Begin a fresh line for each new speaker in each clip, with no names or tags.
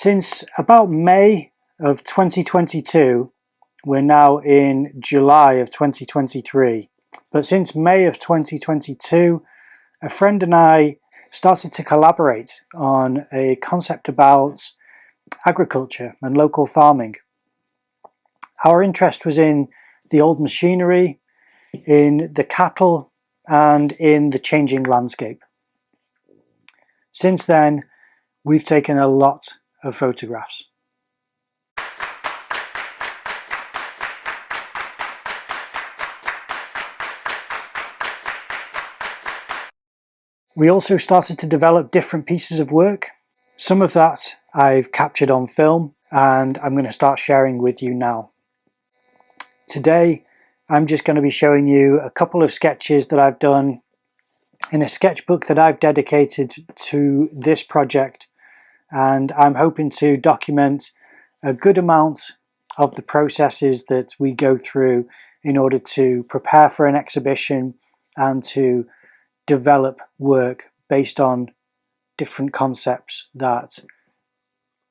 Since about May of 2022, we're now in July of 2023, but since May of 2022, a friend and I started to collaborate on a concept about agriculture and local farming. Our interest was in the old machinery, in the cattle, and in the changing landscape. Since then, we've taken a lot of photographs. We also started to develop different pieces of work. Some of that I've captured on film and I'm going to start sharing with you now. Today I'm just going to be showing you a couple of sketches that I've done in a sketchbook that I've dedicated to this project, and I'm hoping to document a good amount of the processes that we go through in order to prepare for an exhibition and to develop work based on different concepts that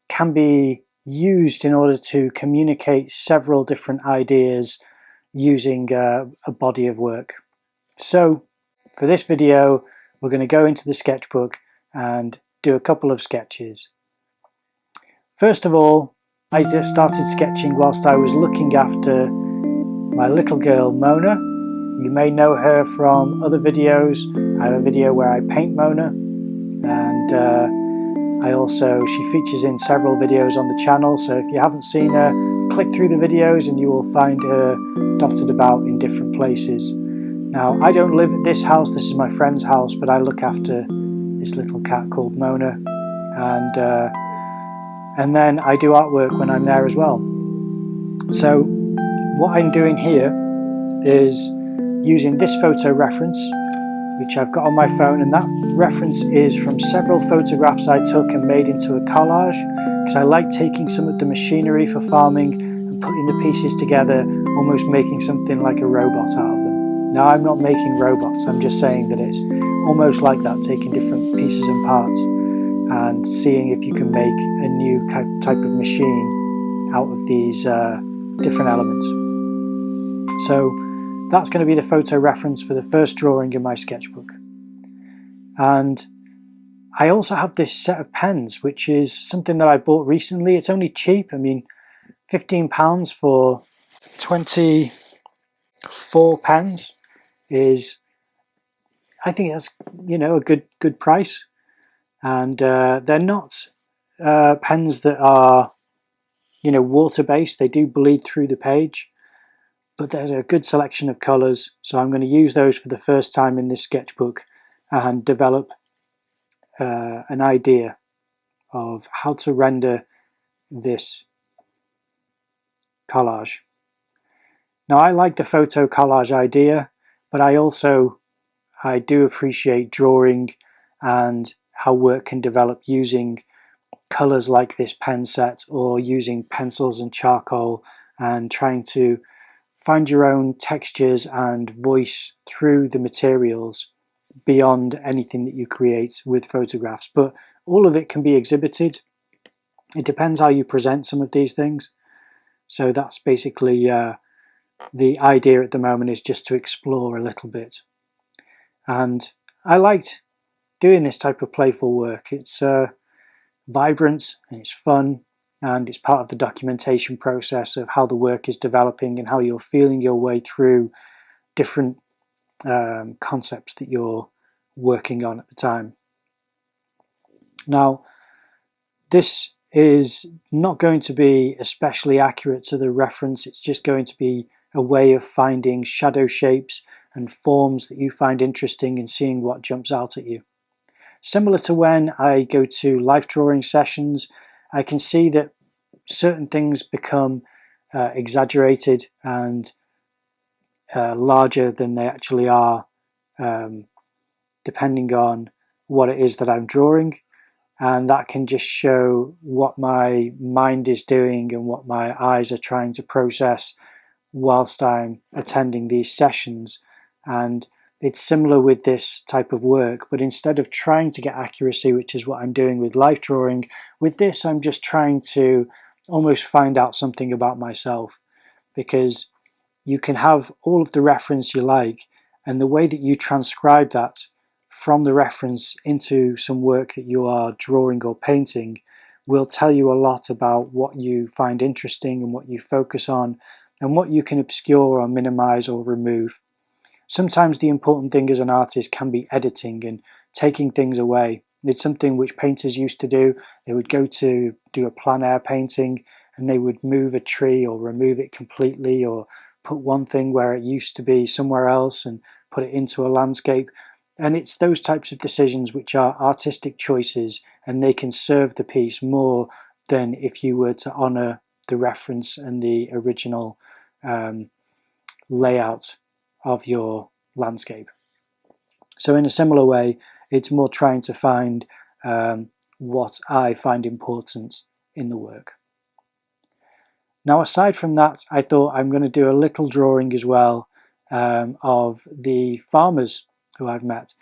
can be used in order to communicate several different ideas using a body of work. So for this video, we're going to go into the sketchbook and do a couple of sketches. First of all, I just started sketching whilst I was looking after my little girl Mona. You may know her from other videos. I have a video where I paint Mona, and she features in several videos on the channel, so if you haven't seen her, click through the videos and you will find her dotted about in different places. Now, I don't live at this house, this is my friend's house, but I look after this little cat called Mona, and then I do artwork when I'm there as well. So what I'm doing here is using this photo reference, which I've got on my phone, and that reference is from several photographs I took and made into a collage, because I like taking some of the machinery for farming and putting the pieces together, almost making something like a robot out of them. Now, I'm not making robots, I'm just saying that it's almost like that, taking different pieces and parts and seeing if you can make a new type of machine out of these different elements. So that's going to be the photo reference for the first drawing in my sketchbook. And I also have this set of pens, which is something that I bought recently. It's only cheap. I mean, £15 for 24 pens is, I think that's, a good price. And they're not pens that are, water-based. They do bleed through the page, but there's a good selection of colours, so I'm going to use those for the first time in this sketchbook and develop an idea of how to render this collage. Now, I like the photo collage idea, but I do appreciate drawing and how work can develop using colours like this pen set, or using pencils and charcoal and trying to find your own textures and voice through the materials beyond anything that you create with photographs. But all of it can be exhibited. It depends how you present some of these things. So that's basically the idea at the moment, is just to explore a little bit. And I liked doing this type of playful work. It's vibrant and it's fun, and it's part of the documentation process of how the work is developing and how you're feeling your way through different concepts that you're working on at the time. Now, this is not going to be especially accurate to the reference. It's just going to be a way of finding shadow shapes and forms that you find interesting and seeing what jumps out at you. Similar to when I go to life drawing sessions, I can see that certain things become exaggerated and larger than they actually are, depending on what it is that I'm drawing, and that can just show what my mind is doing and what my eyes are trying to process whilst I'm attending these sessions. And it's similar with this type of work, but instead of trying to get accuracy, which is what I'm doing with life drawing, with this I'm just trying to almost find out something about myself, because you can have all of the reference you like, and the way that you transcribe that from the reference into some work that you are drawing or painting will tell you a lot about what you find interesting and what you focus on and what you can obscure or minimize or remove. Sometimes the important thing as an artist can be editing and taking things away. It's something which painters used to do. They would go to do a plein air painting and they would move a tree or remove it completely, or put one thing where it used to be somewhere else and put it into a landscape. And it's those types of decisions which are artistic choices, and they can serve the piece more than if you were to honour the reference and the original layout of your landscape. So in a similar way, it's more trying to find what I find important in the work. Now, aside from that, I thought I'm going to do a little drawing as well of the farmers who I've met.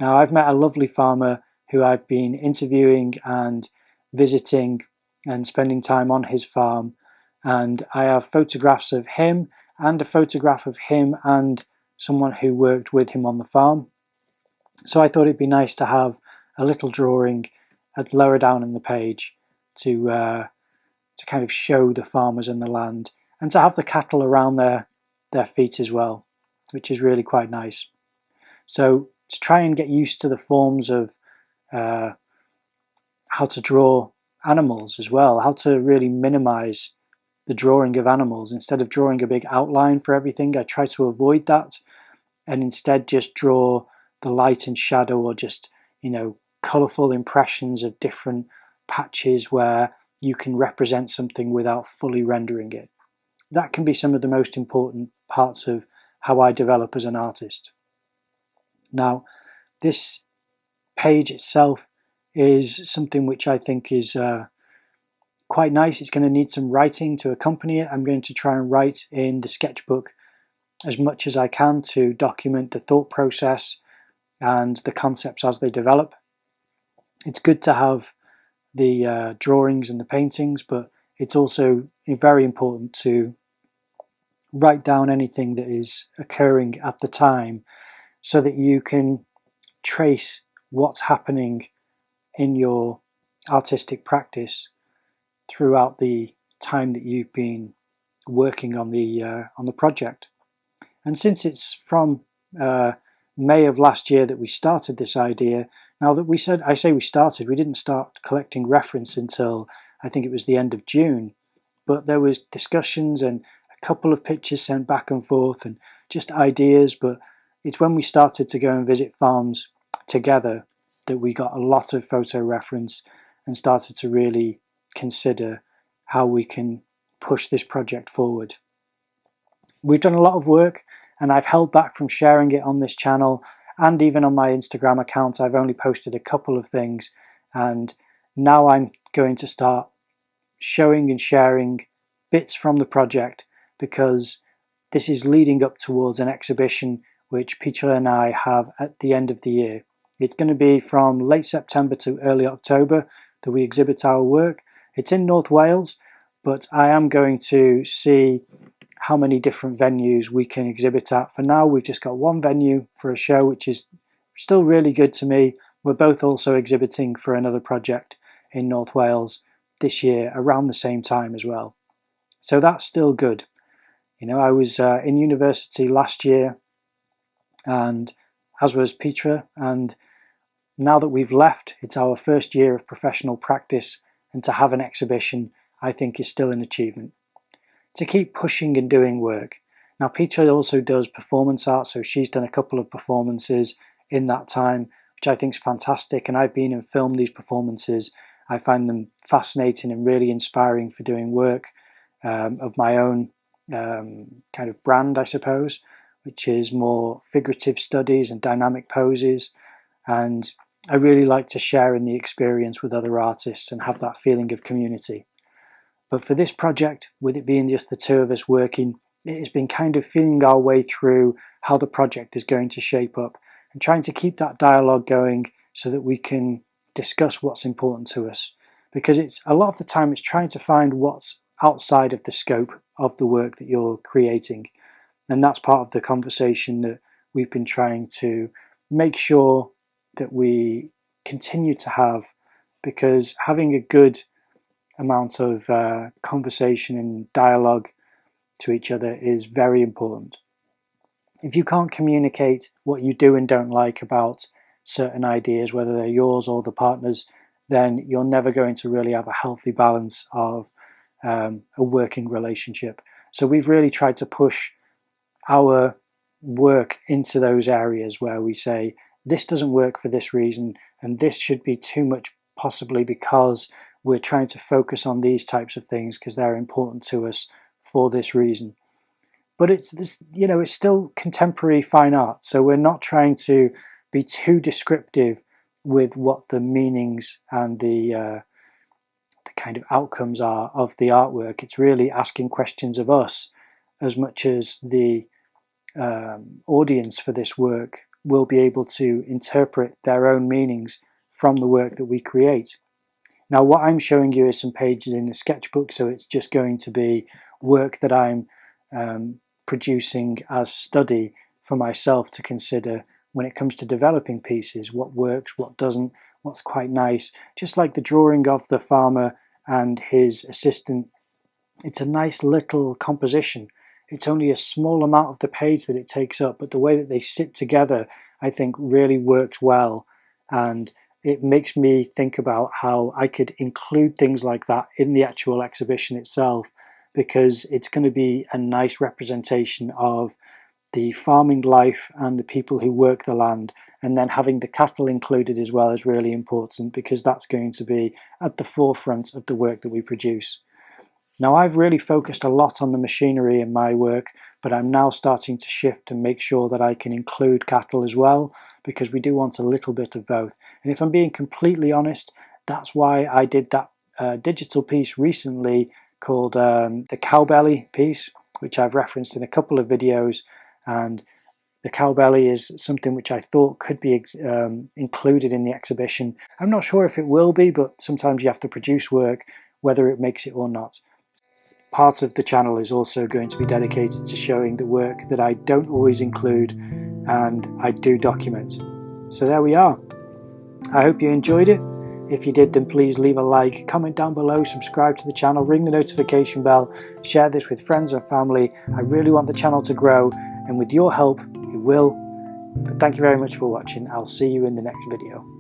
Now, I've met a lovely farmer who I've been interviewing and visiting and spending time on his farm. And I have photographs of him and a photograph of him and someone who worked with him on the farm. So I thought it'd be nice to have a little drawing lower down in the page to kind of show the farmers and the land, and to have the cattle around their feet as well, which is really quite nice. So to try and get used to the forms of how to draw animals as well, how to really minimize the drawing of animals. Instead of drawing a big outline for everything, I try to avoid that and instead just draw the light and shadow, or just, colourful impressions of different patches where you can represent something without fully rendering it. That can be some of the most important parts of how I develop as an artist. Now, this page itself is something which I think is quite nice. It's going to need some writing to accompany it. I'm going to try and write in the sketchbook as much as I can to document the thought process and the concepts as they develop. It's good to have the drawings and the paintings, but it's also very important to write down anything that is occurring at the time, so that you can trace what's happening in your artistic practice throughout the time that you've been working on the project. And since it's from May of last year that we started this idea, now that we didn't start collecting reference until I think it was the end of June, but there was discussions and a couple of pictures sent back and forth and just ideas. But it's when we started to go and visit farms together that we got a lot of photo reference and started to really consider how we can push this project forward. We've done a lot of work, and I've held back from sharing it on this channel, and even on my Instagram account I've only posted a couple of things, and now I'm going to start showing and sharing bits from the project, because this is leading up towards an exhibition which Peter and I have at the end of the year. It's going to be from late September to early October that we exhibit our work. It's in North Wales, but I am going to see how many different venues we can exhibit at. For now, we've just got one venue for a show, which is still really good to me. We're both also exhibiting for another project in North Wales this year around the same time as well. So that's still good. I was in university last year, and as was Petra, and now that we've left, it's our first year of professional practice, and to have an exhibition I think is still an achievement. To keep pushing and doing work. Now, Petra also does performance art, so she's done a couple of performances in that time, which I think is fantastic, and I've been and filmed these performances. I find them fascinating and really inspiring for doing work of my own kind of brand, I suppose, which is more figurative studies and dynamic poses, and I really like to share in the experience with other artists and have that feeling of community. But for this project, with it being just the two of us working, it has been kind of feeling our way through how the project is going to shape up and trying to keep that dialogue going so that we can discuss what's important to us. Because it's a lot of the time it's trying to find what's outside of the scope of the work that you're creating. And that's part of the conversation that we've been trying to make sure that we continue to have, because having a good amount of conversation and dialogue to each other is very important. If you can't communicate what you do and don't like about certain ideas, whether they're yours or the partner's, then you're never going to really have a healthy balance of a working relationship. So we've really tried to push our work into those areas where we say, this doesn't work for this reason, and this should be too much possibly because we're trying to focus on these types of things because they're important to us for this reason. But it's this, it's still contemporary fine art, so we're not trying to be too descriptive with what the meanings and the kind of outcomes are of the artwork. It's really asking questions of us as much as the audience for this work will be able to interpret their own meanings from the work that we create. Now, what I'm showing you is some pages in a sketchbook, so it's just going to be work that I'm producing as study for myself to consider when it comes to developing pieces, what works, what doesn't, what's quite nice. Just like the drawing of the farmer and his assistant, it's a nice little composition. It's only a small amount of the page that it takes up, but the way that they sit together, I think, really works well. And it makes me think about how I could include things like that in the actual exhibition itself, because it's going to be a nice representation of the farming life and the people who work the land. And then having the cattle included as well is really important, because that's going to be at the forefront of the work that we produce. Now, I've really focused a lot on the machinery in my work, but I'm now starting to shift and make sure that I can include cattle as well, because we do want a little bit of both. And if I'm being completely honest, that's why I did that digital piece recently called the cow belly piece, which I've referenced in a couple of videos. And the cow belly is something which I thought could be included in the exhibition. I'm not sure if it will be, but sometimes you have to produce work, whether it makes it or not. Part of the channel is also going to be dedicated to showing the work that I don't always include and I do document. So there we are. I hope you enjoyed it. If you did, then please leave a like, comment down below, subscribe to the channel, ring the notification bell, share this with friends and family. I really want the channel to grow, and with your help, it will. But thank you very much for watching. I'll see you in the next video.